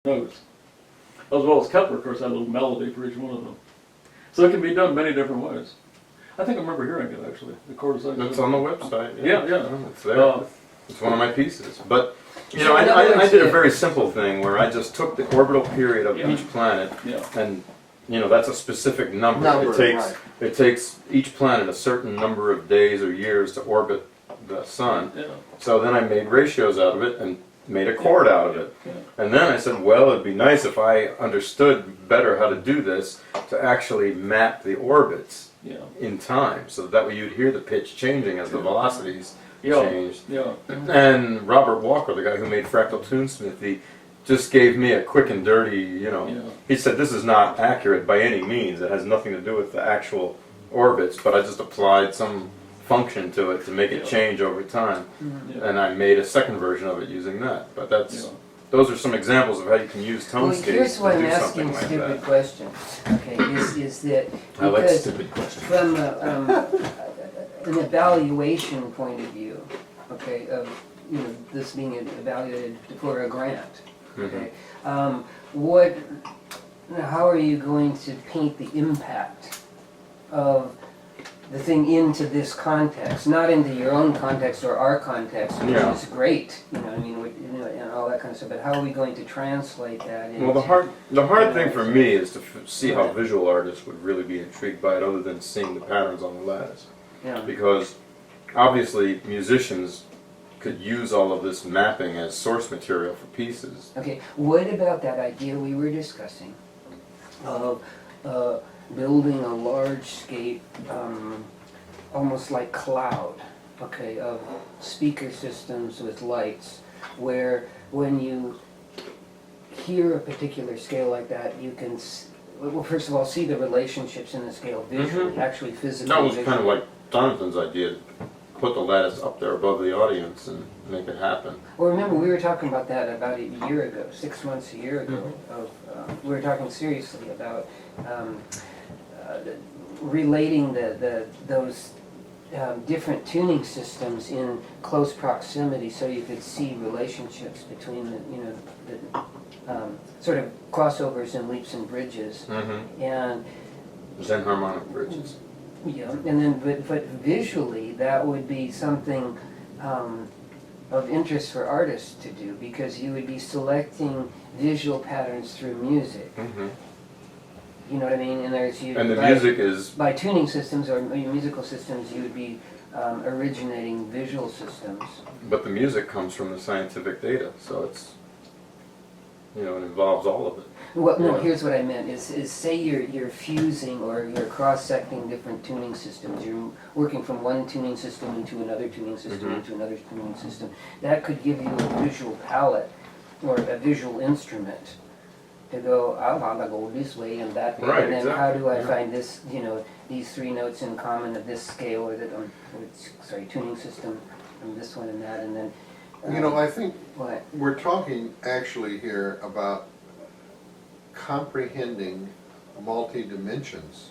notes. As well as Kepler, of course, had a little melody for each one of them. So it can be done many different ways. I think I remember hearing it actually. The chord section. It's on the website. Yeah. It's there. It's one of my pieces. But you know, I did a very simple thing where I just took the orbital period of each planet, and you know that's a specific number. It takes each planet a certain number of days or years to orbit the sun. Yeah. So then I made ratios out of it and made a chord out of it. Yeah. And then I said, well, it'd be nice if I understood better how to do this to actually map the orbits in time, so that way you'd hear the pitch changing as the velocities changed. Yeah. And Robert Walker, the guy who made Fractal Tunesmith, he just gave me a quick and dirty, you know, he said this is not accurate by any means. It has nothing to do with the actual orbits, but I just applied some function to it to make it change over time. And I made a second version of it using that. But that's those are some examples of how you can use Tonescape to do here's why I'm something asking like stupid that. questions. Okay, is that I like stupid questions. from an evaluation point of view, okay, of this being evaluated for a grant, okay, how are you going to paint the impact of the thing into this context, not into your own context or our context, which is great, you know what I mean, and all that kind of stuff, but how are we going to translate that into... Well, the hard thing for me is to see how visual artists would really be intrigued by it other than seeing the patterns on the lattice. Yeah. Because obviously musicians could use all of this mapping as source material for pieces. Okay, what about that idea we were discussing of building a large-scale, almost like cloud, okay, of speaker systems with lights, where when you hear a particular scale like that, you can, well, first of all, see the relationships in the scale visually, actually physically. That was kind of like Jonathan's idea, put the lattice up there above the audience and make it happen. Well, remember, we were talking about that about a year ago, 6 months, a year ago. We were talking seriously about relating those different tuning systems in close proximity, so you could see relationships between the sort of crossovers and leaps and bridges, and Zen harmonic bridges. Yeah, and then but visually that would be something of interest for artists to do, because you would be selecting visual patterns through music. You know what I mean? And the music is... By tuning systems or musical systems, you would be originating visual systems. But the music comes from the scientific data, so it's, it involves all of it. Well, no, here's what I meant, is say you're fusing or you're cross-secting different tuning systems. You're working from one tuning system into another tuning system into another tuning system. That could give you a visual palette or a visual instrument to go, I want to go this way and that way, right, and then exactly. How do I find this, these three notes in common of this scale or that, tuning system and this one and that, and then... I think we're talking actually here about comprehending multi-dimensions,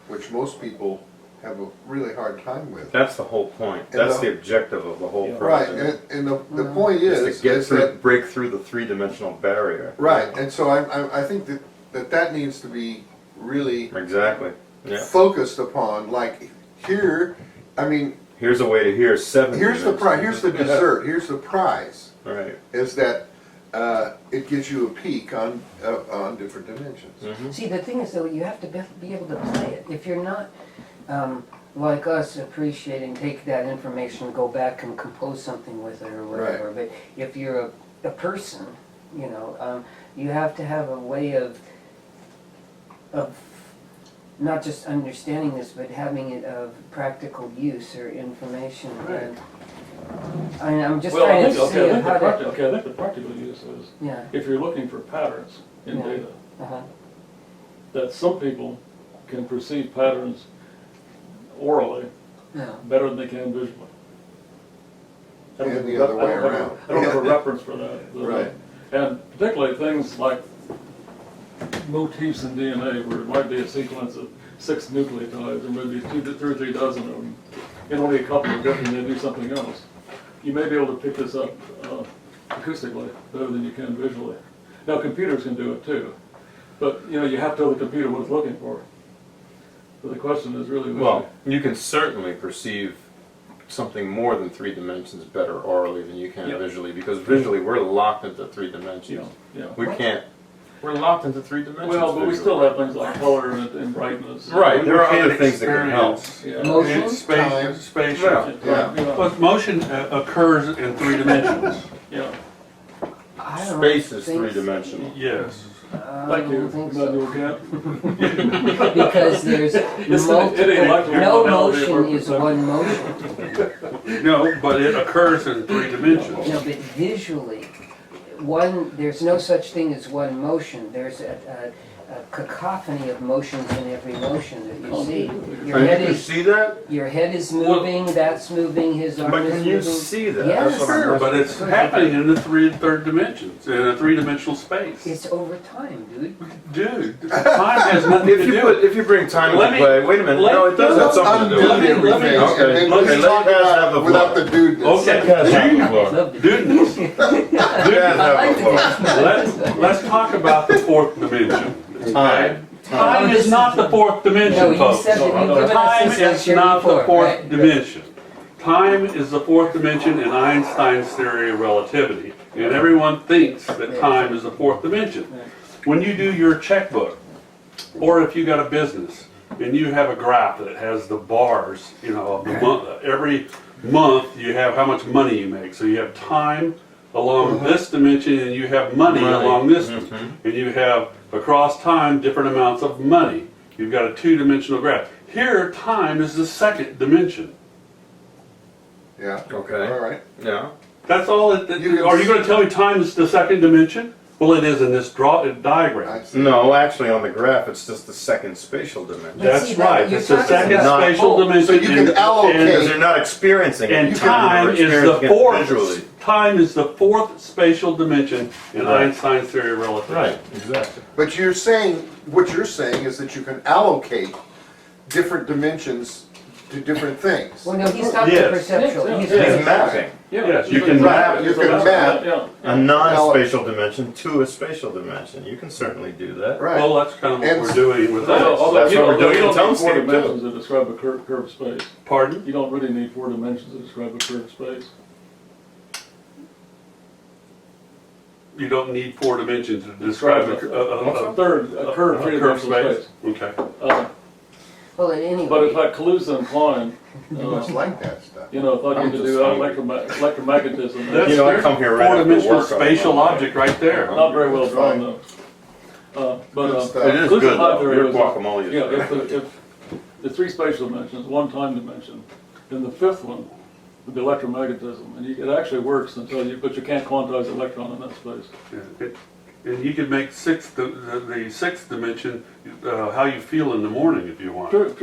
which most people have a really hard time with. That's the whole point. That's the objective of the whole project. Right, and the point is to break through the three-dimensional barrier. Right, and so I think that needs to be really focused upon. Like here, here's a way to hear seven. Here's the prize. Here's the dessert. Here's the prize. Right. Is that it gives you a peek on different dimensions. See, the thing is, though, you have to be able to play it. If you're not like us, appreciating, take that information, go back and compose something with it or whatever. Right. But if you're a person, you have to have a way of not just understanding this, but having it of practical use or information. Right. And I'm just trying to see how to... I think the practical use is if you're looking for patterns in data, that some people can perceive patterns orally better than they can visually. And the other way around. I don't have a reference for that. Right. And particularly things like motifs in DNA, where it might be a sequence of 6 nucleotides, or maybe 2 or 3 dozen of them, and only a couple are different, they do something else. You may be able to pick this up acoustically better than you can visually. Now, computers can do it too, but, you know, you have to tell the computer what it's looking for. So the question is really... Well, you can certainly perceive something more than 3 dimensions better orally than you can visually, because visually we're locked into 3 dimensions. We can't... We're locked into 3 dimensions. Well, but we still have things like color and brightness. Right, there are other things that can help. Motion? Spatial. But motion occurs in 3 dimensions. Yeah. Space is 3-dimensional. Yes. Thank you. Think Glad so. you can. Because there's no motion is one motion. No, but it occurs in 3 dimensions. No, but visually, there's no such thing as one motion. There's a cacophony of motions in every motion that you see. Can you see that? Your head is moving, that's moving, his arm But is can moving. you see that? Yes. That's what I'm Sure, but it's happening in the third dimensions, in a 3-dimensional space. It's over time, dude. Dude, time has nothing to do with it. If you bring time Let into me- play, wait a minute, no, it does have something to do with it. Undo everything, Okay, and then okay, let's let talk you guys have about the it without the floor. dudeness. Okay. You guys have the floor. Love to Dudeness. You guys have the floor. Let's talk about the 4th dimension. Time. Time is not the 4th No, dimension, you folks. said that you've given Time us this is lecture not the before, 4th right? dimension. Time is the 4th dimension in Einstein's theory of relativity. And everyone thinks that time is the 4th dimension. When you do your checkbook, or if you got a business, and you have a graph that has the bars, you know, of the month, every month you have how much money you make. So you have time along this dimension, and you have money along this one. And you have, across time, different amounts of money. You've got a 2-dimensional graph. Here, time is the 2nd dimension. Yeah. Okay. All right. Yeah. That's all are you going to tell me time is the 2nd dimension? Well, it is in this diagram. I see. No, actually on the graph it's just the 2nd spatial dimension. Let's That's see that. right. You're It's the talking 2nd about- spatial dimension. So you can allocate- Because you're not experiencing it. And You're time is the experiencing it 4th. visually. Time is the 4th spatial dimension in Right. Einstein's theory of relativity. Right, exactly. But what you're saying is that you can allocate different dimensions to different things. Well, no, he's talking Yes. perceptual. Yes, He's yes. It's mapping Yes, you can can map- you can map. a non-spatial dimension to a spatial dimension. You can certainly do that. Right. Well, that's kind of what And- we're doing with Although, this. although That's you what we're don't, doing you in don't need 4 Tonescape, too. dimensions to describe a curved space. Pardon? You don't really need 4 dimensions to describe a curved space. You don't need 4 dimensions to describe a A curved curved 3-dimensional space. space. Okay. Well, at any But rate, if like Kaluza and Klein, You must like that stuff. you know, thought you I'm could just do saying. electromagnetism, That's You know, I there's come here a right after 4-dimensional work on spatial Monday. object right there. not very well drawn though. But Good stuff. It is Kaluza's good hot though. theory Your was, guacamole is yeah, great. if the 3 spatial dimensions, 1 time dimension, then the 5th one would be electromagnetism, and it actually works but you can't quantize the electron in that space. Yeah. And you could make the 6th dimension how you feel in the morning if you want. True.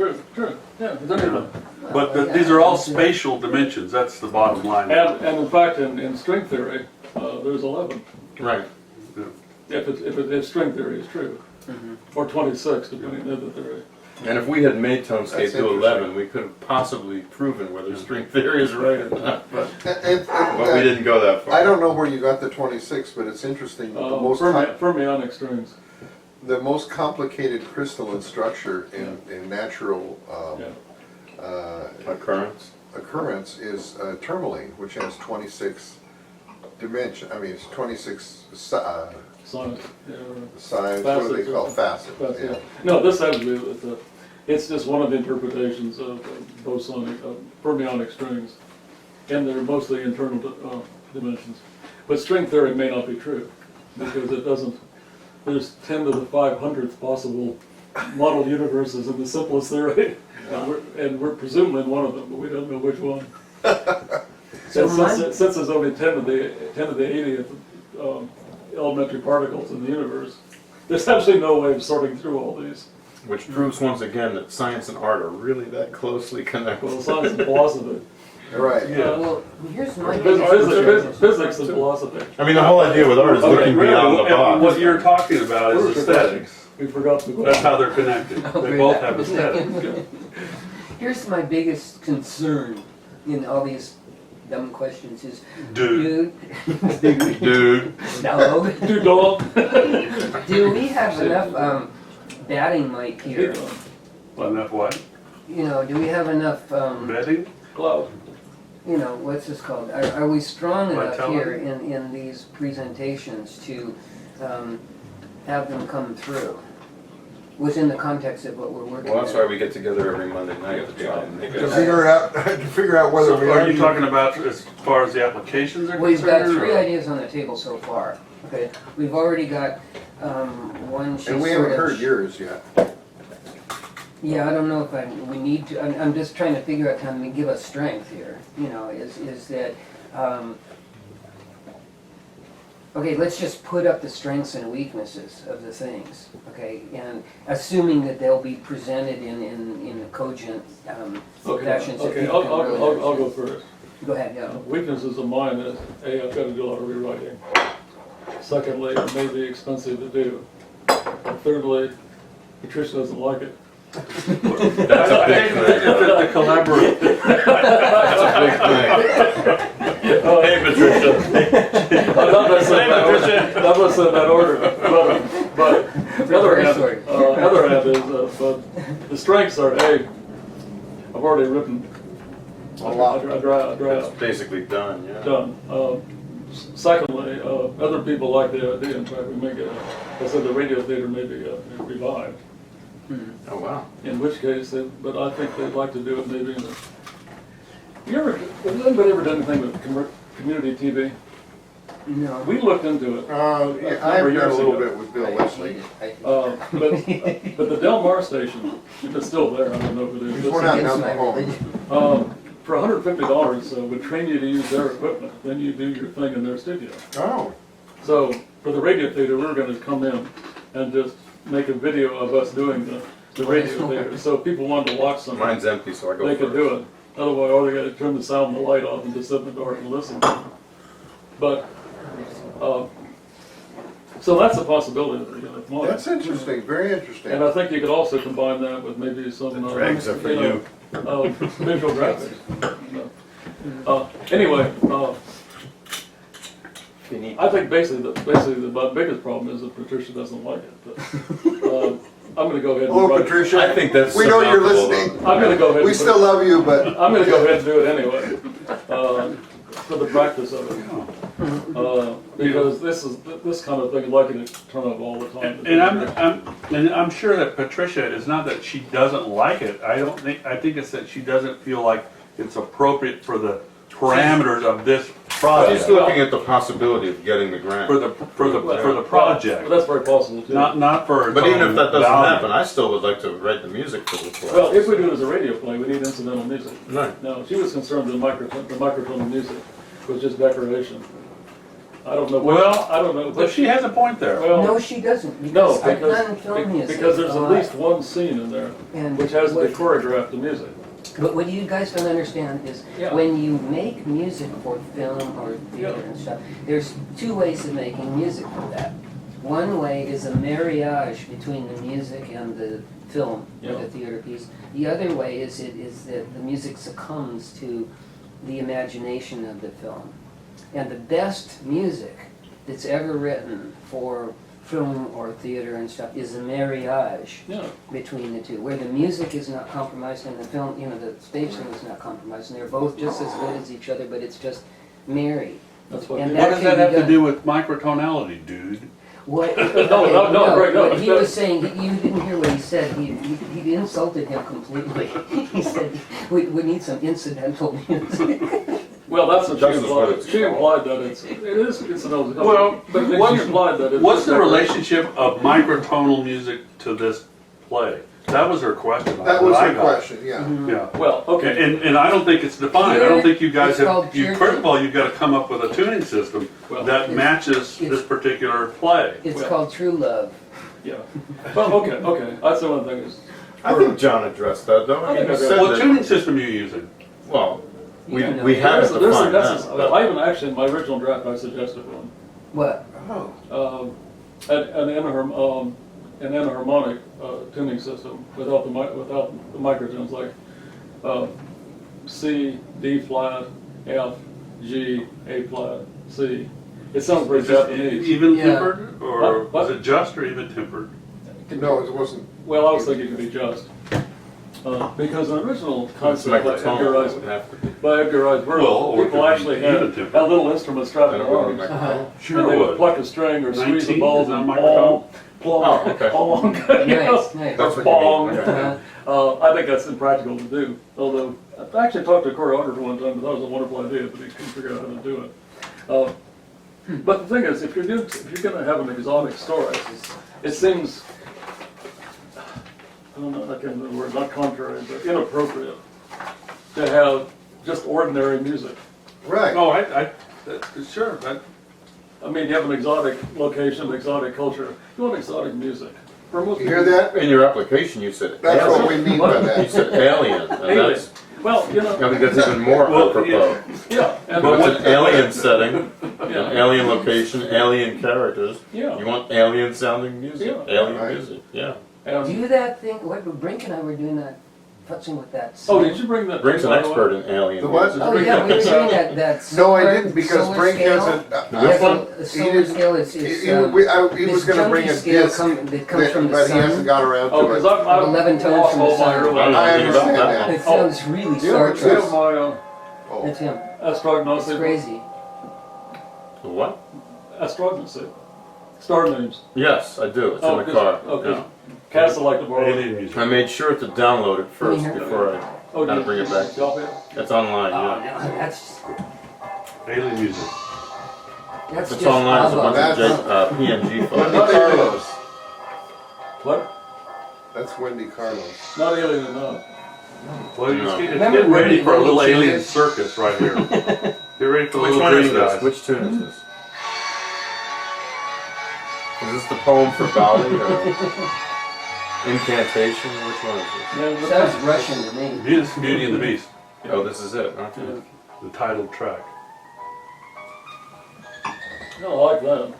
Yeah, it's anything. But these are all spatial dimensions. That's the bottom line. And in fact, in string theory, there's 11. Right. If string theory is true, or 26 depending on the theory. And if we had made Tonescape That's do interesting. 11, we could have possibly proven whether string theory is right or not. But And- we didn't go that far. I don't know where you got the 26, but it's interesting. that Fermionic strings. The most complicated crystalline structure in natural Occurrence. occurrence is tourmaline, which has 26 dimension. I mean, it's 26 Sonic. Yeah, sides. What do they call facets? that's Yeah. it. No, this has to be with it's just one of the interpretations of bosonic, fermionic strings. And they're mostly internal dimensions. But string theory may not be true, because it doesn't, there's 10 to the 500th possible model universes in the simplest theory. And we're presumably in one of them, but we don't know which one. So since there's only 10 to the 80th elementary particles in the universe, there's actually no way of sorting through all these. Which proves once again that science and art are really that closely connected. Well, science and philosophy. Right. Yeah. well, here's my Physics and philosophy. I mean, the whole idea with art is looking beyond the And box. what you're talking about is aesthetics. We forgot the That's how they're connected. They both have aesthetics. Here's my biggest concern in all these dumb questions is, Dude. dude, no, Dude, dog. do we have enough batting mic here? Enough what? You know, do we have enough, Bedding? Cloud. you know, what's this called? Are we strong enough here Vitality? in these presentations to have them come through within the context of what we're working Well, that's with? why we get together every Monday night to try and make To it. figure out whether So we are you talking about as far as the applications are We've got concerned? 3 or- ideas on the table so far. Okay, we've already got one. And we haven't heard yours yet. Yeah, I don't know if we need to. I'm just trying to figure out how to give us strength here. You know, is that okay? Let's just put up the strengths and weaknesses of the things. Okay, and assuming that they'll be presented in a cogent fashion. So Okay, people can really I'll go understand. first. Go ahead. Yeah. Weaknesses of mine is, A, I've got to do a lot of rewriting. Secondly, it may be expensive to do. And thirdly, Patricia doesn't like it. That's a big thing. The collaborate. That's a big thing. Hey, Patricia. I'm not gonna say that order, but the other hand is, but the strengths are, A, I've already written A lot. a draft. It's basically done, yeah. Done. Secondly, other people like the idea. In fact, we may get, I said the radio theater may be revived. Oh, wow. In which case, but I think they'd like to do it maybe in the. Has anybody ever done anything with community TV? No. We looked into it. Yeah, I've done a little bit with Bill Leslie. But the Del Mar station, if it's still there, I don't know if it is. We're not down the hall. For $150 would train you to use their equipment. Then you do your thing in their studio. Oh, So for the radio theater, we're going to come in and just make a video of us doing the radio theater. So if people wanted to watch something, Mine's empty, so I go they first. could do it. Otherwise, or they got to turn the sound and the light off and just sit in the dark and listen. But so that's a possibility. Of mine. that's interesting, very interesting. And I think you could also combine that with maybe some Dregs are for you. visual graphics. Anyway, I think basically the biggest problem is that Patricia doesn't like it. But, I'm going to go ahead and Hello, write. Patricia. I think that's We know you're surmountable, listening. I'm going to go ahead. We and still love you, but I'm going to go ahead and do it anyway. For the practice of it. Because this kind of thing is likely to turn up all the time. And I'm sure that Patricia, it's not that she doesn't like it. I think it's that she doesn't feel like it's appropriate for the parameters of this project. She's looking at the possibility of getting the grant. For the project. Well, that's very possible too. Not for its But even own if that doesn't value. happen, I still would like to write the music for the play. Well, if we do it as a radio play, we need incidental music. Right. No, she was concerned the microphone music was just decoration. I don't know. Well, I don't know. But she has a point there. Well, No, she doesn't. no, I've done film music. because there's at least one scene in there And which has to be what- choreographed to music. But what you guys don't understand is Yeah. when you make music for film or theater and stuff, there's 2 ways of making music for that. One way is a marriage between the music and the film or Yeah. the theater piece. The other way is that the music succumbs to the imagination of the film. And the best music that's ever written for film or theater and stuff is a marriage Yeah. between the two, where the music is not compromised and the film, the stage thing is not compromised, and they're both just as good as each other, but it's just married. That's what. And they- What that does can that be have to done. do with microtonality, dude? What? no, right, no, What he but- was saying, you didn't hear what he said. He insulted him completely. He said we need some incidental music. Well, that's what Just as what it's she implied that it is incidental. Well, but she what's- implied that it's. What's the relationship of microtonal music to this play? That was her question. that was I her got. question, yeah. Yeah. Well, okay. And I don't think it's defined. I don't think you guys It's called have, pure- first of all, you've got to come up with a tuning system Well, that matches this particular play. It's Well- called True Love. Yeah. Well, okay. That's the one thing is. I think John addressed that, though. I mean, he said What that, tuning system are you using? well, we You know, we had it There's defined well, now. I even actually in my original draft I suggested one. What? Oh, An enharmonic tuning system without the microtones like C, D flat, F, G, A flat, C. It sounds very Is it Japanese. even Yeah. tempered, or What? was it just or even tempered? No, it wasn't. Well, I was thinking it could be just. Because an original It's concept by microtonal, Edgar it Rice, would have to be. by Edgar Rice Well, or it people could be actually even had tempered. little instruments strapped Then to it would be arms. microtonal. Sure And they would would. pluck a string or squeeze the 19, balls is that and microphone? plong, Oh, okay. plong, you know, Nice, nice. That's or what you bong. mean, okay. I think that's impractical to do. Although I actually talked to a choreographer one time, but that was a wonderful idea, but he couldn't figure out how to do it. But the thing is, if you're going to have an exotic story, it seems, I don't know, I can't remember the word, not contrary, but inappropriate to have just ordinary music. Right. No, sure, I mean, you have an exotic location, exotic culture. You want exotic music. For most You hear people- that? In your application, you said That's alien. what we mean by You that. said alien, and Alien. that's, Well, you I know, think that's even more Well, apropos. yeah. And Well, it's an alien setting, an yeah, alien location, alien characters. yeah. You want alien sounding music, Yeah. alien Right. music, yeah. And- Do that thing, what, Brink and I were doing that, futzing with that. Oh, song. did you bring that? Brink's an by the way? expert in alien The what? music. Oh, yeah, we were doing that. No, I solar- didn't, because solar Brink scale. hasn't. This one? A solar scale is, He was gonna bring a this junky scale disc, that comes from the but he hasn't sun. got around Oh, to because it. I'm 11 tones lost from the all my sun. early. I understand that. that. It sounds really Yeah, Star but Do you Trek. have my Oh. That's him. astrognosy? It's crazy. What? Astrognosy. Star names. Yes, I do. It's Oh, in the good. car. Okay. Yeah. Cass would like to borrow it. alien music. I made sure to download it first Can you hear? before I Oh, had to did bring you it back. copy it? It's online, Oh, yeah. no, that's Alien music. It's just online. It's a bunch of ABBA. PNG Wendy files. Carlos. What? That's Wendy Carlos. Not alien, no. Well, it's No. getting Remember ready for a when little they alien changed? circus right here. Get ready for the Which little one is green this? guys. Which tune is this? Is this the poem for Bali or incantation? Which one is this? Yeah, but Sounds Russian to me. Beauty and the Beast, Oh, this is it. Okay. the title track. I don't like that.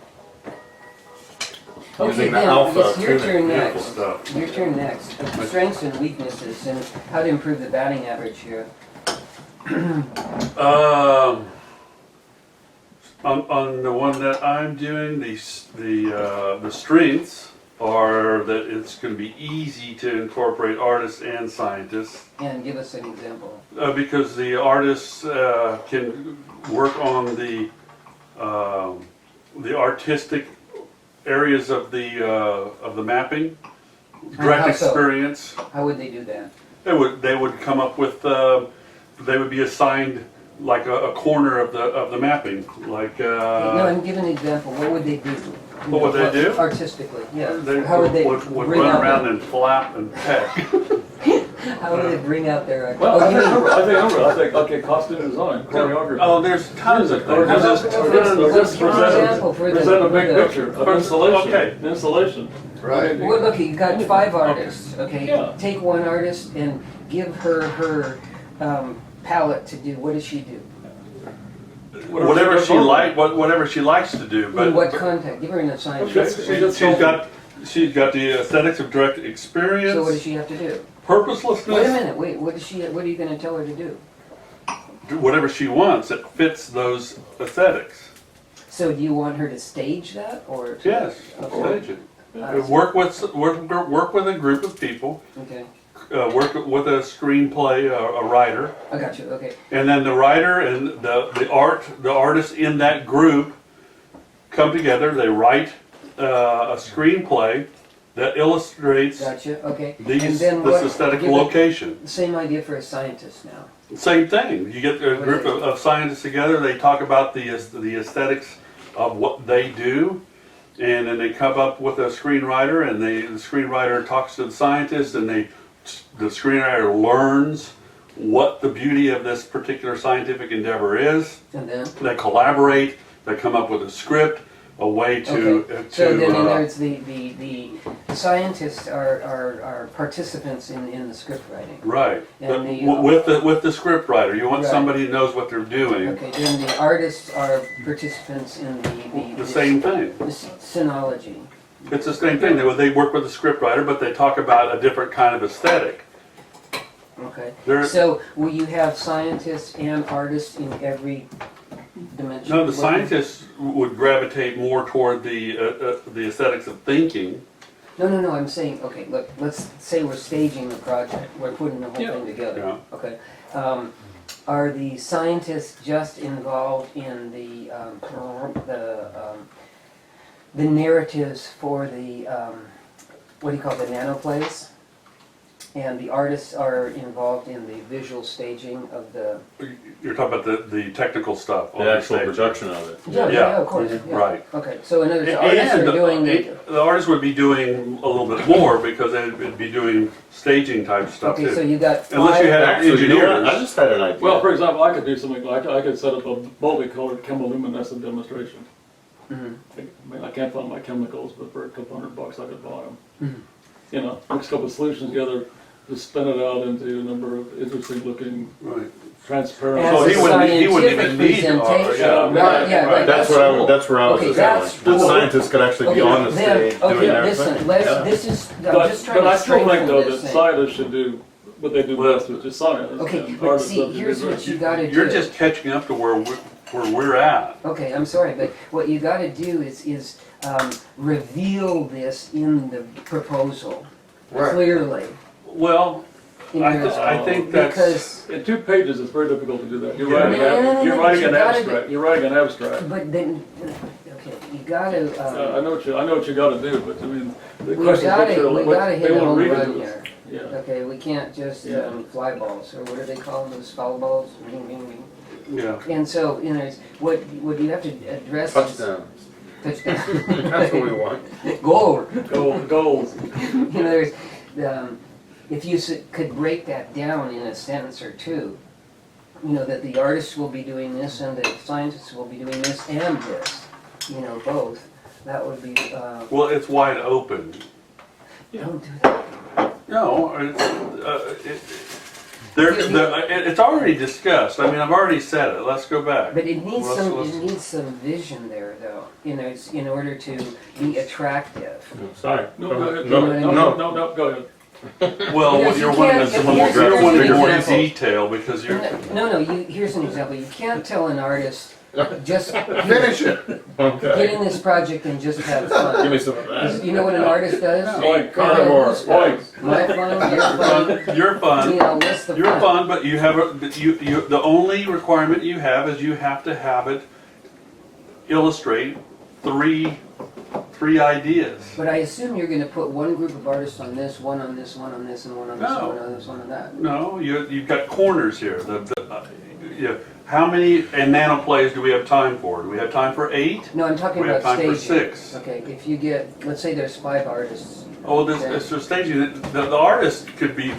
Okay, Using the then, alpha it's your tuning. turn Beautiful next. stuff. Your turn next. Strengths and weaknesses and how to improve the batting average here. On the one that I'm doing, the strengths are that it's going to be easy to incorporate artists and scientists And give us an example. because the artists can work on the artistic areas of the mapping, direct how so? experience. How would they do that? They would come up with they would be assigned like a corner of the mapping, like No, I'm giving an example. What would they do? What would they do? Artistically, yeah. they How would they would bring run out around and flap and peck. How would they bring out their? Well, Oh, you mean- I think, okay, costume design, choreography. Oh, there's tons of Or things. just, Let's- or let's just give an example for the- present a big for the- picture of installation. Okay. Installation. Right. Well, look, you got 5 artists, okay? Yeah. Take one artist and give her palette to do. What does she do? Whatever she likes to do, but In what context? Give her an assignment. Okay. she's got the aesthetics of direct experience, So what does she have to do? purposelessness, Wait a minute. Wait. What are you going to tell her to do? do whatever she wants that fits those aesthetics. So do you want her to stage that, or? To, Yes, Okay. stage it. Work with a group of people. Okay. Work with a screenplay, a writer, I got you. Okay. and then the writer and the artists in that group come together. They write a screenplay that illustrates Gotcha. Okay. And this then what? aesthetic give it location. the same idea for a scientist now. Same thing. You get a group of scientists together. They talk about the aesthetics of what they do, and then they come up with a screenwriter, and the screenwriter talks to the scientist, and the screenwriter learns what the beauty of this particular scientific endeavor is. And then. They collaborate. They come up with a script, a way to Okay. So then there's the scientists are participants in the script writing. right. And With the script writer, you want Right. somebody who knows what they're doing. Okay. Then the artists are participants in The same thing. the synology. It's the same thing. They work with the script writer, but they talk about a different kind of aesthetic. Okay. There- So will you have scientists and artists in every dimension? No, the scientists would gravitate more toward the aesthetics of thinking. No, I'm saying, okay, look, let's say we're staging the project, we're putting the whole thing together, Yeah. okay? Are the scientists just involved in the narratives for the, what do you call it, the nanoplays? And the artists are involved in the visual staging of the... You're talking about the technical stuff. On The actual stage. production of it. Yeah, of course. Yeah. Right. Okay, so in other words, the artists are doing the artists would be doing a little bit more because they'd be doing staging type stuff Okay, too. so you got Unless you had Actually, you know what? engineers. I just had an idea. Well, for example, I could do something like, I could set up a multicolored chemiluminescent demonstration. Mhm. I mean, I can't find my chemicals, but for a couple $100 I could buy them. Mhm. You know, mix a couple of solutions together, just spin it out into a number of interesting looking Right. transparent. As So a he wouldn't even need scientific art. presentation. Yeah. Right, yeah, right. That's where I that's where I was Okay, just that's going. The cool. scientists could actually be Okay, on the then- stage doing okay, their listen, thing. let's, Yeah. this is, I'm just trying But I to still think strengthen though that this thing. scientists should do what they do best, which is science. Okay, and but artists see, have to do here's the what rest. you gotta do. You're just catching up to where we're at. Okay, I'm sorry, but what you gotta do is reveal this in the proposal Right. clearly. Well, In your- I think that's. Because, In 2 pages, it's very difficult to do that. You're Yeah. writing, No, you're you writing an gotta abstract. do- You're writing an abstract. but then, okay, you gotta, I know what you got to do, but I mean, the we question is what gotta they hit a want home to read run into here. this. Yeah. Okay, we can't just Yeah. fly balls, or what do they call them, those foul balls? Ring, ring, ring. Yeah. And so, you know, what you have to address is... Touchdowns. Touchdown. That's what we want. Goal. Goals. You know, there's, if you could break that down in a sentence or two, you know, that the artists will be doing this and the scientists will be doing this and this, you know, both, that would be, Well, it's wide open. don't do that. No, it's already discussed. I mean, I've already said it. Let's go back. But it needs Let's- it needs some vision there, though, you know, it's in order to be attractive. Sorry. No, go ahead. No, No, go ahead. Well, Because you're you wanting can't- to here's more an example. detail because you're. No, here's an example, you can't tell an artist, just Finish it. get Okay. in this project and just have Give fun. me some of that. You know what an artist does? Point, carnivore, Who's fun? point. My fun, your fun. You're fun. You know, what's the You're fun, but you have the only requirement you have is you have to have it illustrate three ideas. But I assume you're gonna put one group of artists on this, one on this, one on this, and one on this, No. one on this, one on that. No, you've got corners here. How many nanoplays do we have time for? Do we have time for 8? No, I'm talking We have about time staging. for 6. Okay, if you get, let's say there's 5 artists. Oh, this for staging. The artist could be,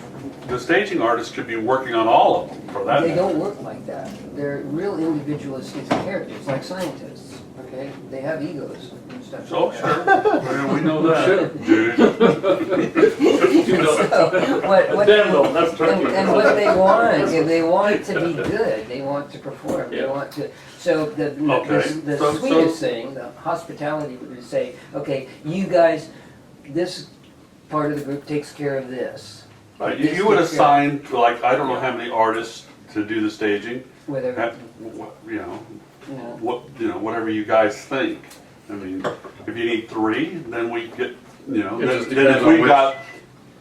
the staging artist could be working on all of them for that. They matter. don't work like that. They're real individualistic characters, like scientists, okay? They have egos and stuff. Oh, like sure. Well, we know that, dude. So, what Damn though, that's turkey. and what they want, is they want to be good, they want to perform, they Yeah. want to, so the So- sweetest thing, the hospitality would say, okay, you guys, this part of the group takes care of this. Right, This you would takes care- assign, like, I don't know how many artists to do the staging. Whether, You know, you know, whatever you guys think. I mean, if you need 3, then we get, you know, It then just then depends if on we've which- got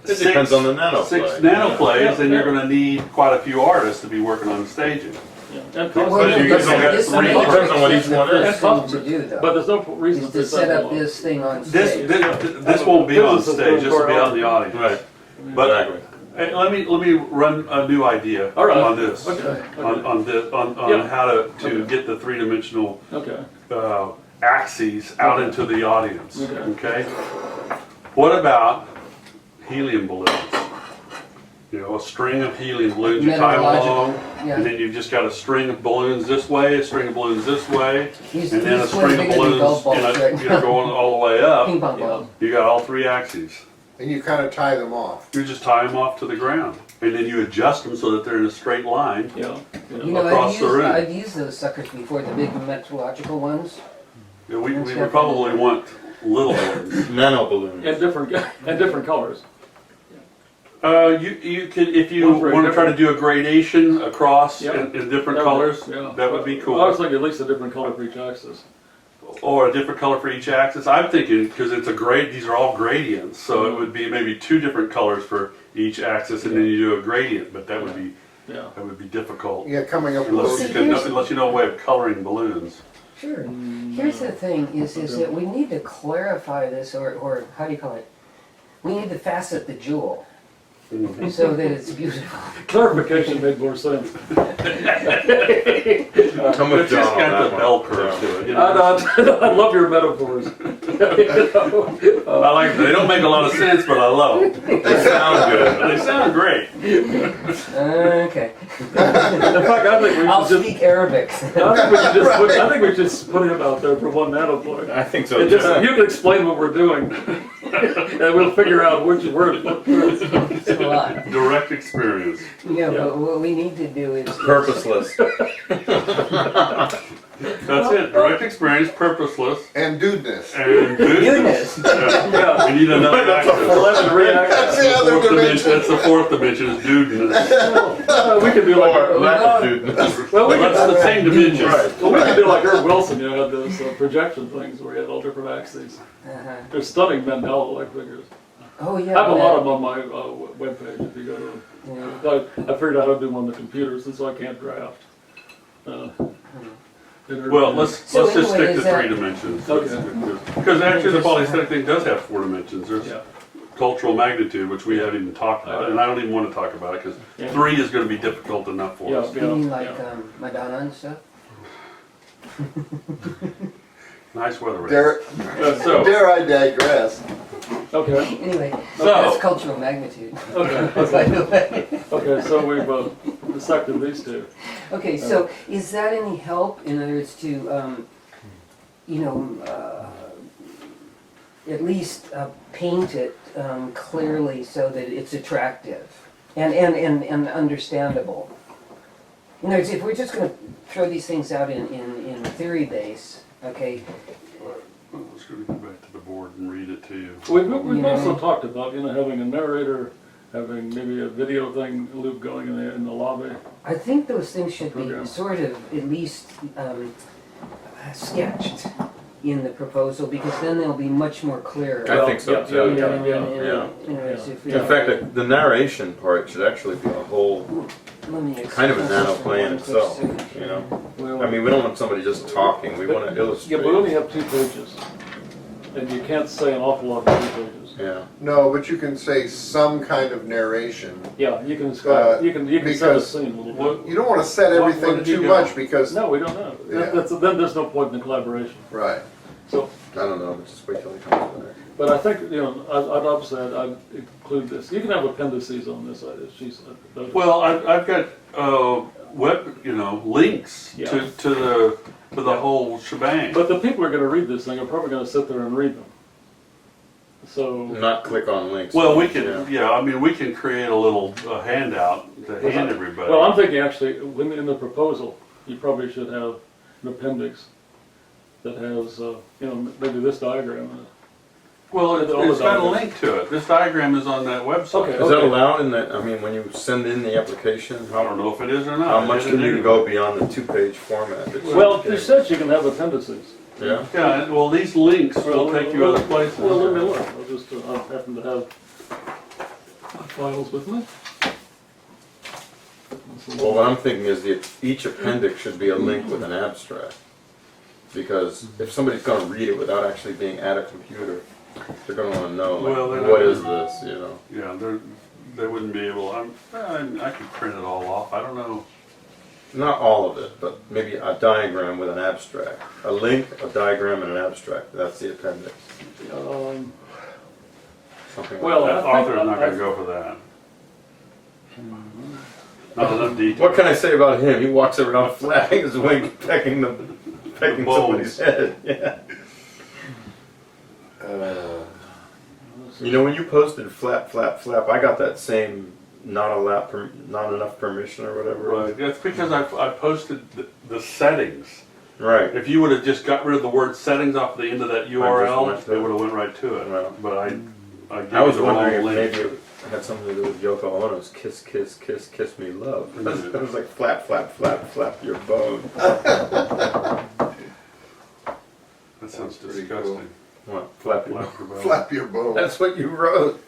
It depends on the nanoplay. 6 nanoplays, Yeah. then you're gonna need quite a few artists to be working on the staging. Yeah. And well, But you this- guys don't get this 3, matrix depends on what is each the one is. first thing to do, But though, there's no reason is for to set up this thing on This stage. this won't be on stage, this will be out in the audience. Right. But Exactly. hey, let me run a new idea All right. on this. Okay. On Yeah. how to Okay. get the 3-dimensional Okay. axes out Okay. into the audience. Okay. Okay. What about helium balloons? You know, a string of helium balloons you tie along, Yeah. and then you've just got a string of balloons this way, a string of balloons this way, These- and then a these string of bigger than balloons, golf balls, right? you know, going all the way up. Ping pong ball. You got all 3 axes. And you kind of tie them off. You just tie them off to the ground, and then you adjust them so that they're in a straight line. Yeah. You know, Across the room. I've used those suckers before, the big metrological ones. Yeah, we would probably want little ones. Nano balloons. And different colors. You could, if you want to try to do a gradation across in different colors, that would be cool. I was thinking at least a different color for each axis. Or a different color for each axis. I'm thinking, because it's these are all gradients, so it would be maybe 2 different colors for each axis, and then you do a gradient, but that would be difficult. Yeah, coming up unless with unless you know a way of coloring balloons. Sure. Here's the thing, is that we need to clarify this, or how do you call it? We need to facet the jewel. So that it's beautiful. Clarification made more sense. I'm with It's just John on got that the one. bell curve to it. You know? I love your metaphors. I like them. They don't make a lot of sense, but I love them. They sound good. They sound great. Okay. In fact, I think we I'll should speak Arabic. I think we should just put him out there for 1 nanopoint. I think so. And Too. just, you can explain what we're doing, and we'll figure out which word. It's a lot. Direct experience. Yeah, but what we need to do is Purposeless. That's it. Direct experience, purposeless, and dudeness. and goodness. Yeah. We need another axis. 11 reactions. That's the other dimension. That's the 4th dimension, is dudeness. We could do like Or lack of dudeness. well, we Well, could, that's the same dimension. well, we could do like Herb Wilson. You know, had those projection things where you had all different axes. Uh-huh. They're stunning Mandela-like figures. Oh yeah. I have a but- lot of them on my webpage. If you go to, I figured out how to do them on the computer since I can't draft. Well, let's So just anyway, stick to is that- 3 dimensions. Okay. Because actually the polysthetic thing does have 4 dimensions. There's Yeah. cultural magnitude, which we haven't even talked about, and I don't even want to talk about it because 3 is going to be difficult enough for us. You mean like Madonna and stuff? Nice weather. Dare, So, dare I digress? Okay. Anyway, So- that's cultural magnitude. Okay. By the way. Okay. So we've dissected these 2. Okay, so is that any help in other words to, at least paint it clearly so that it's attractive and understandable? In other words, if we're just going to throw these things out in theory base, okay, let's go back to the board and read it to you. We've also talked about having a narrator, having maybe a video thing loop going in the lobby. I think those things should be Program. sort of at least sketched in the proposal, because then they'll be much more clear. I think so too. Yeah. In fact, the narration part should actually be a whole kind of a nanoplane itself. You know, I mean, we don't want somebody just talking. We want to illustrate. Yeah, but we only have 2 pages, and you can't say an awful lot in 2 pages. Yeah. No, but you can say some kind of narration. Yeah, you can describe. You can set a because- scene a little bit. You don't want to set What everything did you too go? much because, No, we don't know. Yeah. Then there's no point in the collaboration. right. So, I don't know, but just wait till he comes back. but I think I'd obviously I'd include this. You can have appendices on this. Well, I've got links Yeah. to the whole shebang. But the people who are going to read this thing are probably going to sit there and read them. So Not click on links. Well, we can, we can create a little handout to hand everybody. Well, I'm thinking actually, in the proposal, you probably should have an appendix that has, maybe this diagram in it. Well, All the it's got a diagrams. link to it. This diagram is on that website. Okay. Is that allowed in that? I mean, when you send in the application, I don't know if it is or not. how much It can is you anyway. go beyond the 2-page format? Well, it says you can have appendices. Yeah. Yeah, well, these links will take you other places. Well, let me look. I'll just, I happen to have my files with me. Well, what I'm thinking is that each appendix should be a link with an abstract. Because if somebody's going to read it without actually being at a computer, they're going to want to know, Well, they're what not- is this, you know? Yeah, they wouldn't be able, I could print it all off. I don't know. Not all of it, but maybe a diagram with an abstract. A link, a diagram, and an abstract. That's the appendix. Something well, like That that. author's not going to go for that. Not enough detail. What can I say about him? He walks around flapping his wings, pecking somebody's head. Yeah. You know, when you posted flap, flap, flap, I got that same not enough permission or whatever. Right, that's because I posted the settings. Right. If you would have just got rid of the word settings off the end of that went URL, to they it. would have went right to it. Well, But I I was gave you the wrong wondering if link. maybe had something to do with Yoko Ono's "Kiss, Kiss, Kiss, Kiss Me, Love." It was like flap, flap, flap, flap your bone. That sounds disgusting. Cool. What? Flap your bone. Flap your bone. Flap your bone. That's what you wrote.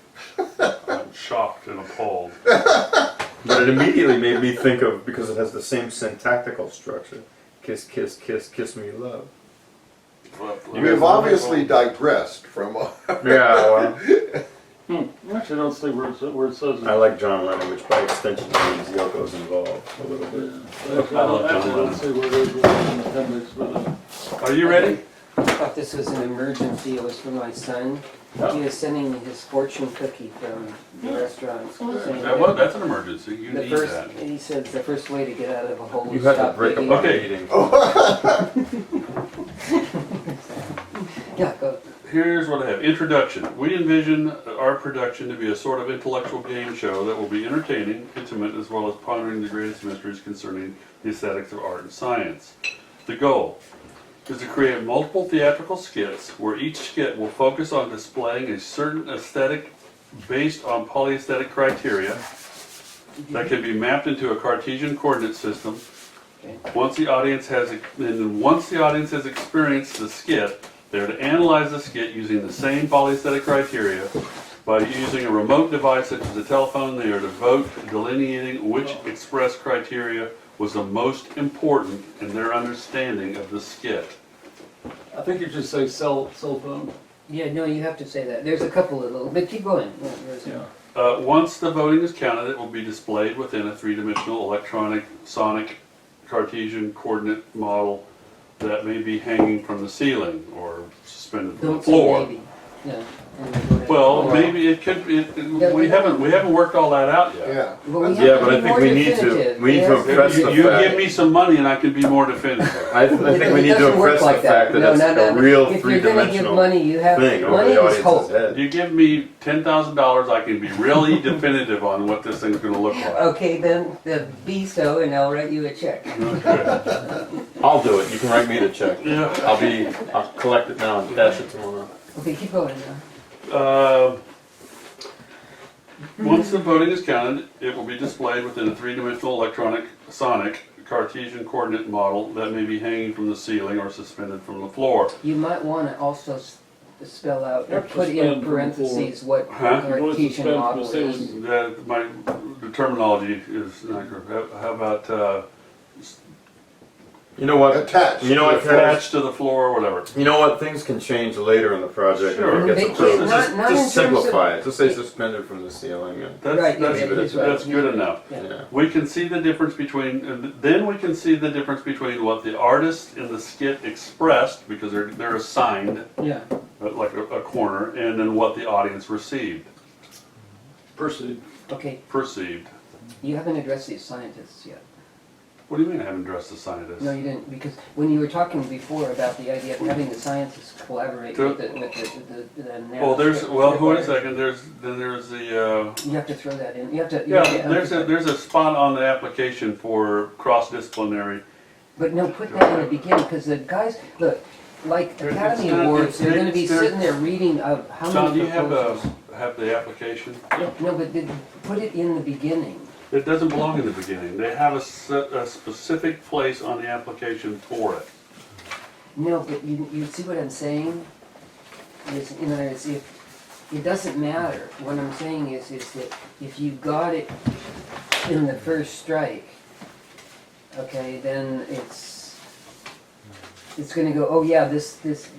I'm shocked and appalled. But it immediately made me think of, because it has the same syntactical structure. Kiss, kiss, kiss, kiss me, love. We have obviously digressed from. Yeah, well, Actually, I don't see where it says. I like John Lennon, which by extension means Yoko's involved a little bit. I don't see where it is in the appendix, but Are you ready? I thought this was an emergency. It was for my son. He was sending me his fortune cookie from the restaurant. saying That's an emergency. You the need first, that. he said the first way to get out of a hole You is had to stop break up digging. our Okay. meeting. Yeah, go. Here's what I have. Introduction. We envision our production to be a sort of intellectual game show that will be entertaining, intimate, as well as pondering the greatest mysteries concerning the aesthetics of art and science. The goal is to create multiple theatrical skits where each skit will focus on displaying a certain aesthetic based on polyaesthetic criteria that can be mapped into a Cartesian coordinate system. Okay. Once the audience has experienced the skit, they are to analyze the skit using the same polyaesthetic criteria. By using a remote device such as a telephone, they are to vote delineating which express criteria was the most important in their understanding of the skit. I think you should say cell phone. Yeah, no, you have to say that. There's a couple of little, but keep going. Yeah, Yeah. Once the voting is counted, it will be displayed within a three-dimensional electronic sonic Cartesian coordinate model that may be hanging from the ceiling or suspended from the Don't say floor. maybe. Yeah. And then go ahead. Well, Or- maybe it could. We haven't worked all that out yet. Yeah. Well, we have Yeah, to but be I think more we need to definitive. we need to Yes. impress the You fact. give me some money and I can be more definitive. I think we It need to doesn't work impress like the fact that No, it's no, no. a real If you're gonna give three-dimensional money, you have thing over money the is audience's hope. head. You give me $10,000, I can be really definitive on what this thing's going to look like. Okay, then be so, and I'll write you a check. Okay. I'll do it. You can write me the check. Yeah. I'll collect it now and cash it tomorrow. Okay, keep going now. Once the voting is counted, it will be displayed within a three-dimensional electronic sonic Cartesian coordinate model that may be hanging from the ceiling or suspended from the floor. You might want to also spell out, or Yeah, put suspend in from the parentheses what Huh? Cartesian Suspend from model the is. ceiling. The terminology is not correct. How about You know what? Attached. You know what? attached to the floor or whatever? You know what? Things can change later in the project. Sure. If it They gets approved. can't- Just, not in just terms of- simplify it. Just say suspended from the ceiling. And, That's, Right, that's, yeah, he's right. that's good enough. Yeah. yeah. We can see the difference between, then we can see the difference between what the artist in the skit expressed, because they're assigned Yeah. like a corner, and then what the audience received, Proceed. Okay, perceived. you haven't addressed these scientists yet. What do you mean I haven't addressed the scientists? No, you didn't, because when you were talking before about the idea of having the scientists collaborate with the Well, nanoscript wait a requires- second, there's the, You have to throw that in, you have to. you yeah, have to there's emphasize- a spot on the application for cross-disciplinary. But no, put that in the beginning, because the guys, look, like It's Academy not- Awards, they're gonna be it's- sitting there reading of how John, do many you have proposals. the application? No, but put it in the beginning. It doesn't belong in the beginning. They have a specific place on the application for it. No, but you see what I'm saying? Is, in other words, if, it doesn't matter. What I'm saying is that if you got it in the first strike, okay, then it's gonna go, oh yeah,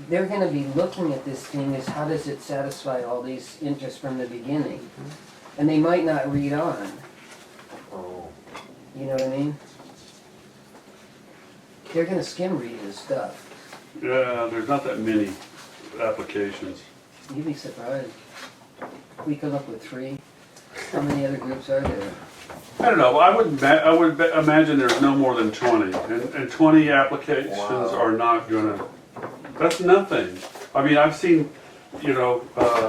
they're gonna be looking at this thing as how does it satisfy all these interests from the beginning? And they might not read on. You know what I mean? They're gonna skim read this stuff. Yeah, there's not that many applications. You'd be surprised. We come up with 3. How many other groups are there? I don't know. I would imagine there's no more than 20, and 20 applications are not gonna. That's nothing. I mean, I've seen. You know,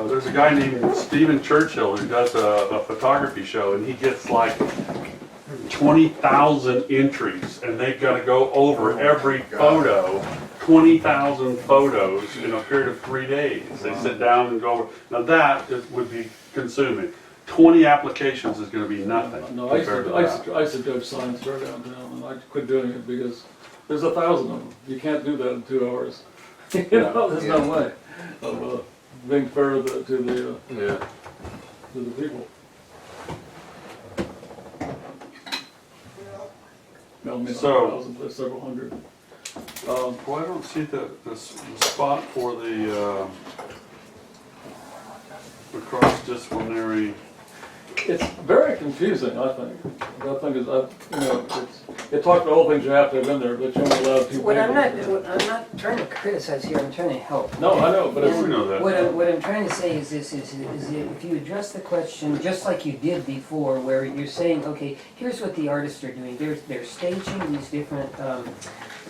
there's a guy named Stephen Churchill who does a photography show, and he gets like 20,000 entries, and they've got to go over every photo, 20,000 photos in a period of 3 days. They sit down and go over. Now that would be consuming. 20 applications is going to be nothing. No, I compared to that. used to judge science fair downtown, and I quit doing it because there's 1,000 of them. You can't do that in 2 hours. You know, there's no way of being fair to the people. No, I mean, So- 1,000, there's several hundred. Well, I don't see the spot for the cross-disciplinary. It's very confusing, I think. The thing is, it talked about all the things you have to have in there, but you're only allowed 2 What I'm pages. not trying to criticize here, I'm trying to help. No, I know, but it's, We know that. What I'm trying to say is this, is if you address the question, just like you did before, where you're saying, okay, here's what the artists are doing. They're staging these different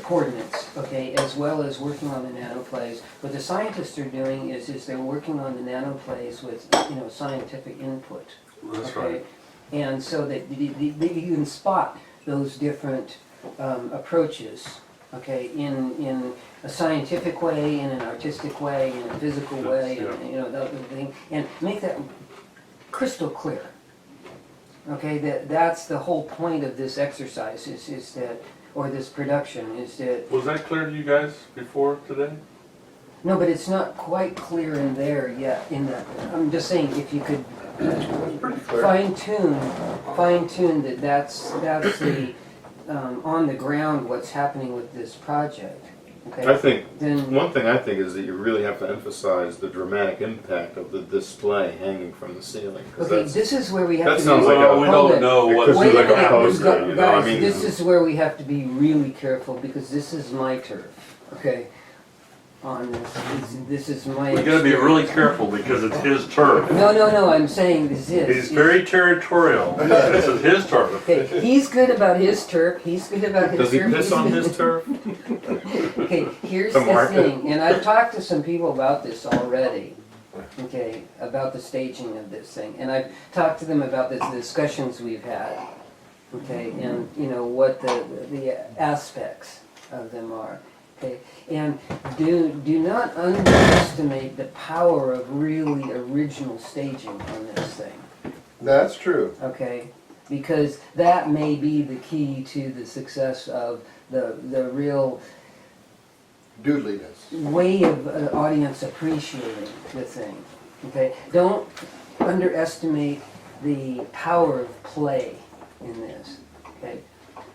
coordinates, okay, as well as working on the nanoplays. What the scientists are doing is they're working on the nanoplays with, scientific input. That's Okay? right. And so that you can spot those different approaches, okay, in a scientific way, in an artistic way, in a physical way, Yes, and, that other thing, and make that crystal clear. Okay, that's the whole point of this exercise is that, or this production, is that. Was that clear to you guys before today? No, but it's not quite clear in there yet. I'm just saying, if you could Pretty clear. fine tune that's the on the ground what's happening with this project. Okay. I think, Then one thing I think is that you really have to emphasize the dramatic impact of the display hanging from the ceiling. 'Cause okay, this is where we have that to. sounds be, like a- we hold don't it. know it what. could Wait be a like a minute, poster, you know, I guys, mean. this is where we have to be really careful because this is my turf. Okay. On this is my. We got to be really careful because it's his turf. No, I'm saying this is. He's very territorial. This is his turf. Okay, he's good about his turf. He's good about his Does he turf. piss on his turf? Okay, here's The the market. thing, and I've talked to some people about this already, okay, about the staging of this thing, and I've talked to them about the discussions we've had, okay, and, what the aspects of them are, okay, and do not underestimate the power of really original staging on this thing. That's true. Okay, because that may be the key to the success of the real Doodliness. way of an audience appreciating the thing. Okay, don't underestimate the power of play in this. Okay,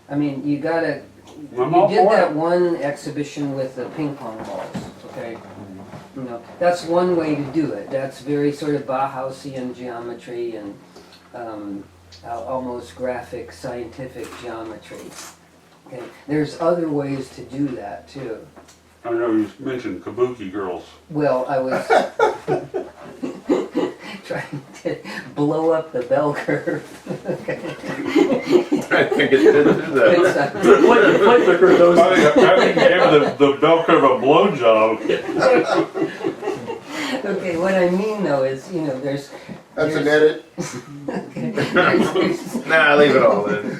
I mean you gotta. I'm You all did for that it. one exhibition with the ping pong balls. Okay, that's one way to do it. That's very sort of Bauhausian geometry and almost graphic scientific geometry. Okay, there's other ways to do that too. I know you mentioned kabuki girls. Well, I was trying to blow up the bell curve. Okay. I think it didn't do that. It's, plate picker those. I think you gave the bell curve a blowjob. okay, what I mean though is, there's. That's an edit. Okay, there's Nah, leave it all in.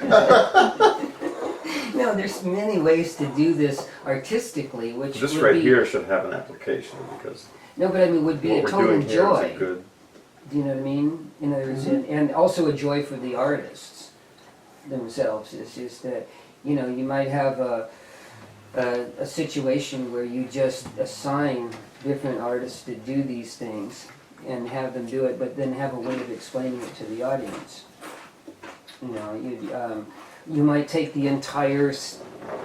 no, there's many ways to do this artistically, which This would right be, here should have an application because No, but I mean, would be what a we're total doing here joy. is a good. Do you know what I mean? In other words, and also a joy for the artists themselves. It's just that, you might have a situation where you just assign different artists to do these things and have them do it, but then have a way of explaining it to the audience. You might take the entire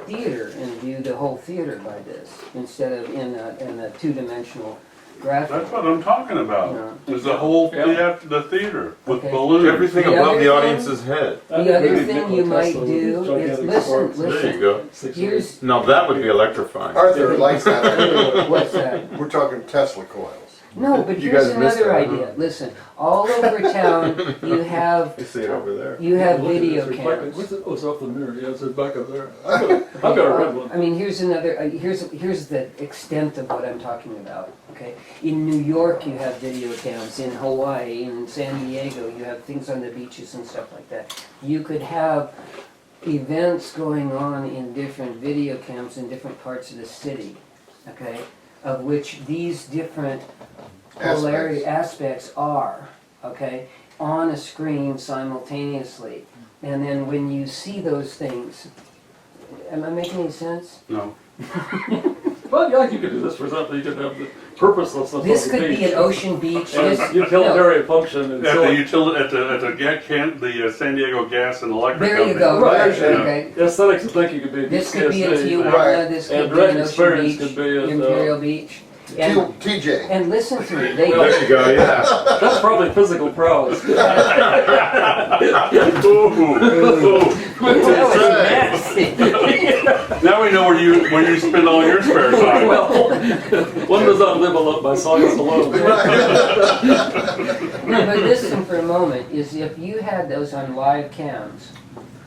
theater and view the whole theater by this instead of in a two-dimensional graphic. That's what I'm talking about. Yeah. Is the whole the theater with Okay. balloons. Everything The above other the thing- audience's head. The other thing you might do is listen. There you go. Here's No, that would be electrifying. Arthur likes that idea. what's that? We're talking Tesla coils. No, but You here's guys missed another that, huh? idea. Listen, all over town you have You see it over there. video cameras. Oh, it's off the mirror. Yeah, it's back up there. I've got a red one. I mean, here's another. Here's the extent of what I'm talking about. Okay, in New York you have video cams. In Hawaii, in San Diego, you have things on the beaches and stuff like that. You could have events going on in different video cams in different parts of the city. Okay, of which these different polarity aspects are. Okay, on a screen simultaneously. And then when you see those things, am I making any sense? No. Well, yeah, you could do this for example. You could have the purposelessness This of the could beach. be an ocean beach. And This, utilitarian function and At so the San Diego Gas and Electric There you Company. go. Right. Okay. aesthetics of thinking could be a This could be a PTSD, Tijuana, Right. this And could be an direct ocean experience beach, could be at, Imperial Beach. And, TJ. and listen to me, There you go, yeah. That's probably physical prowess. Ooh. that was nasty. Now we know where you spend all your spare time. Well, one does not live alone by science alone. No, but listen for a moment, is if you had those on live cams,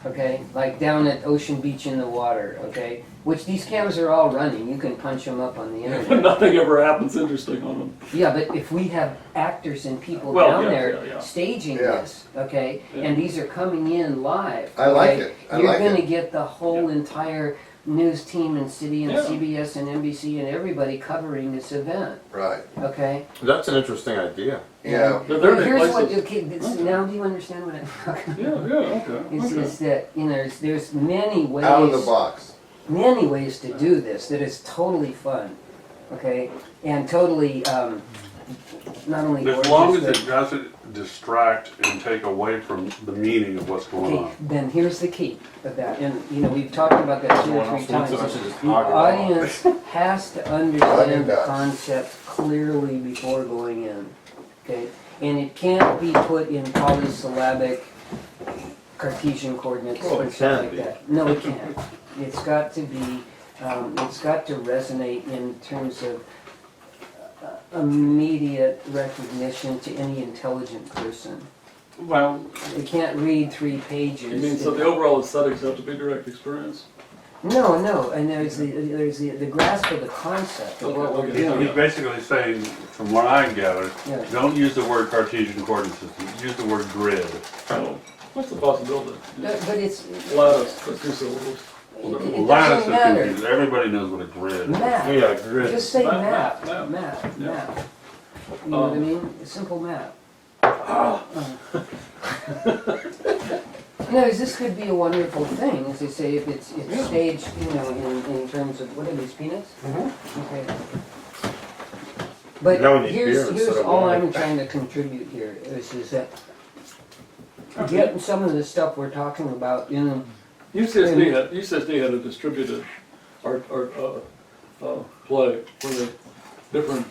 okay, like down at Ocean Beach in the water, okay, which these cams are all running, you can punch them up on the internet. Nothing ever happens interesting on them. Yeah, but if we have actors and people Well, down yeah, there yeah. staging Yeah. this, okay, Yeah. and these are coming in live. I like okay, it. I You're like gonna it. get the whole entire news team and city and Yeah. CBS and NBC and everybody covering this event, Right. okay? That's an interesting idea. Yeah. There are Here's what, places. okay, now do you understand what I'm talking about? Yeah, okay. Is that, you know, there's many ways. Out of the box. Many ways to do this that is totally fun, okay, and totally not only As long as gorgeous, it doesn't distract and take away from the meaning of what's but- going okay, on. then here's the key of that, and you know we've talked about that 2 or 3 times. So I should just The hog it all. audience has to understand the does. concept clearly before going in, okay, and it can't be put in polysyllabic Cartesian coordinates Well, or it something can like be. that. No, it can't. It's got to be, it's got to resonate in terms of immediate recognition to any intelligent person. Well, It can't read 3 pages. you mean so the overall aesthetics have to be direct experience? No, and there's the grasp of the concept of what we're Okay. doing. He's basically saying, from what I gather, Yeah. don't use the word Cartesian coordinate system, use the word grid. Oh, what's the possibility? But it's, Lattice, that's 2 syllables. it Lattice doesn't is matter. confusing. Everybody knows what a grid is. Map. Yeah, grid. Just say Map, map, map, map, yeah. map. You know what I mean? A simple map. No, this could be a wonderful thing, as they say, if it's staged, you know, in terms of, what are these, peanuts? Okay. But Now we need beer here's instead of all wine. I'm trying to contribute here, is that getting some of the stuff we're talking about in, UCSD had a distributed art play where they different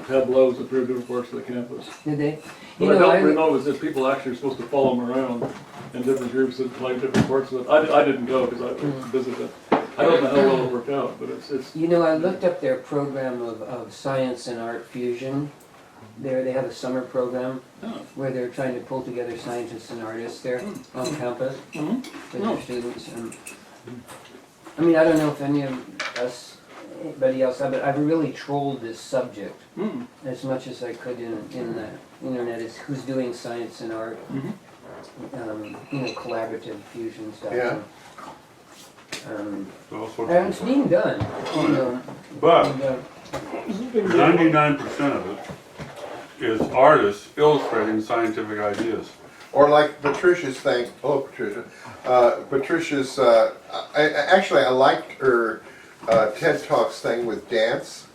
tableaus appeared in different parts of the campus. did they? You But I know, don't really know is that people actually are supposed to follow them around in different groups that play different parts of it. I didn't go because I was visited. I don't know how well it worked out, but it's You know, I looked up their program of science and art fusion. There, they have a summer program oh, where they're trying to pull together scientists and artists there on campus mhm. with their students. And I mean, I don't know if any of us, anybody else, but I've really trolled this subject Mm. as much as I could in the internet. Is who's doing science and art, Mhm. you know, collaborative fusion stuff. Yeah. All sorts And of it's stuff. being done. You know, But and, 99% of it is artists illustrating scientific ideas. Or like Patricia's thing. Hello, Patricia. Patricia's. I liked her TED Talks thing with dance.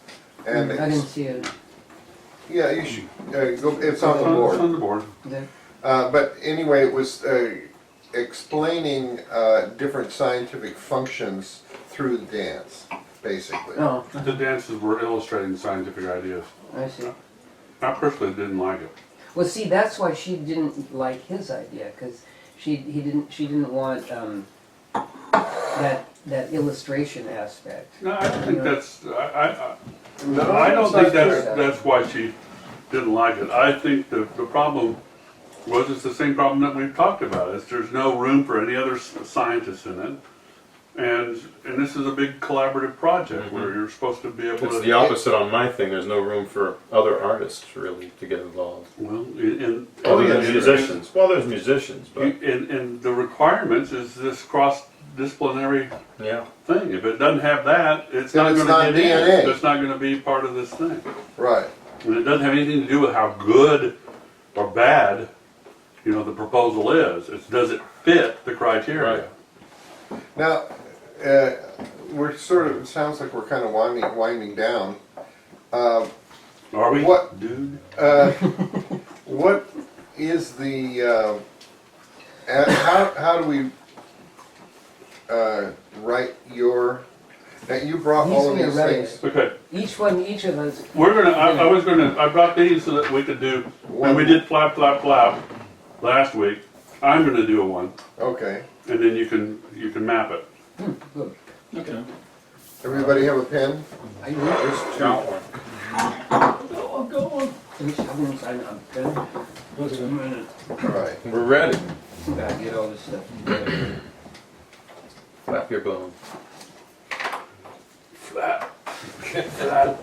And I didn't see it. yeah, you should go. It's on the It's board. on the board. But anyway, it was explaining different scientific functions through the dance, basically. Oh, The dances were illustrating scientific ideas. I see. I personally didn't like it. Well, see, that's why she didn't like his idea, because she didn't want that illustration aspect. No, I don't think that's. I No, don't it's think not that's true. that's why she didn't like it. I think the problem was it's the same problem that we've talked about. Is there's no room for any other scientists in it, and this is a big collaborative project where you're supposed to be able It's to. the opposite on my thing. There's no room for other artists really to get involved. Well, in Other yeah, than sure. musicians. Well, there's musicians, but in the requirements is this cross-disciplinary yeah. thing. If it doesn't have that, it's Then not it's going not to get DNA. in. It's not going to be part of this thing. Right. And it doesn't have anything to do with how good or bad the proposal is. It's does it fit the criteria? Right. Now, we're sort of, it sounds like we're kind of winding down. Are we? What- Dude? What is the, how do we write your, now you brought all of These are these your things. Okay. Each of us. We're gonna, I brought these so that we could do, when we did flap, flap, flap last week, I'm gonna do a one, Okay. and then you can map it. Good. Okay. Everybody have a pen? I do. Just count one. Oh, go on. Each of them sign up. Then Just a minute. All right. We're ready. gotta get all this stuff together. Flap your bone. Flap. Flap.